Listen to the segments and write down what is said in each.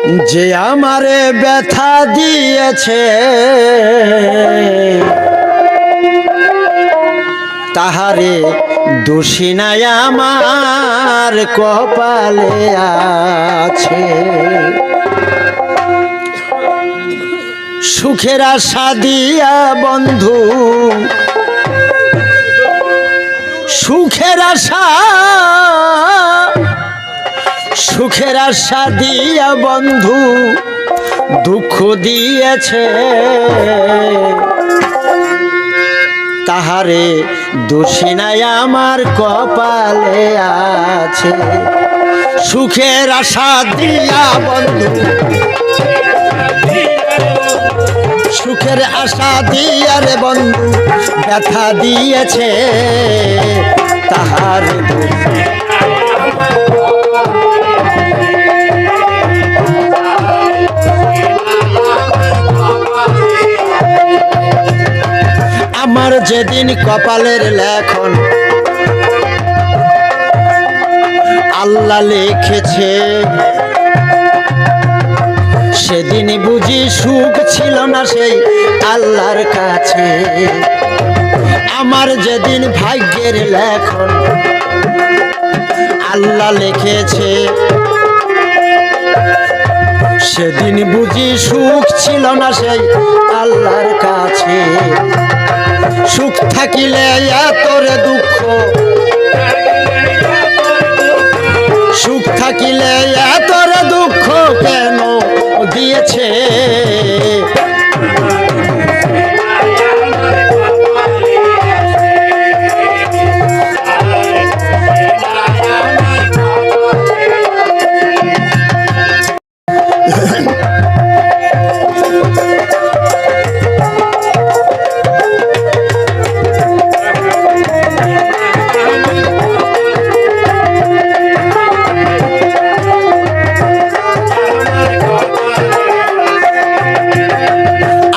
যে আমারে ব্যথা দিয়েছে তাহারে দোষী নাই আমার কপালে আছে। সুখের আশা দিয়া বন্ধু, সুখের আশা দিয়া বন্ধু দুঃখ দিয়েছে, তাহারে দোষী নাই আমার কপালে আছে। সুখের আশা দিয়া বন্ধু, সুখের আশা দিয়া রে বন্ধু ব্যথা দিয়েছে, তাহার আমার যেদিন কপালের লেখন আল্লাহ লিখেছে, সেদিন বুঝি সুখ ছিল না সেই আল্লাহর কাছে। আমার যেদিন ভাগ্যের লেখন আল্লাহ লিখেছে, সেদিন বুঝি সুখ ছিল না সেই আল্লাহর কাছে। সুখ থাকিলে এতরে দুঃখ, সুখ থাকিলে এতরে দুঃখ কেন দিয়েছে।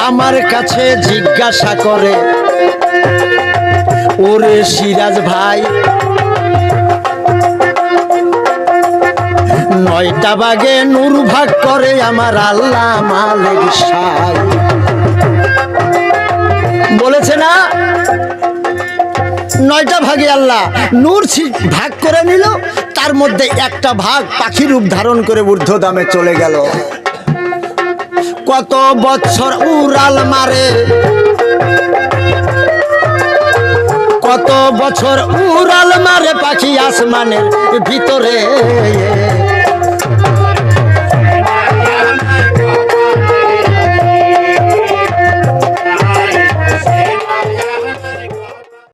আমার কাছে জিজ্ঞাসা করে, ওরে সিরাজ ভাই, 9টা ভাগে নূর ভাগ করে আমার আল্লাহ মালিক সাই। বলেছে না 9টা ভাগে আল্লাহ নূর ভাগ করে নিল, তার মধ্যে একটা ভাগ পাখি রূপ ধারণ করে ঊর্ধ্বধামে চলে গেল। কত বছর উড়াল মারে, কত বছর উড়াল মারে পাখি আসমানের ভিতরে।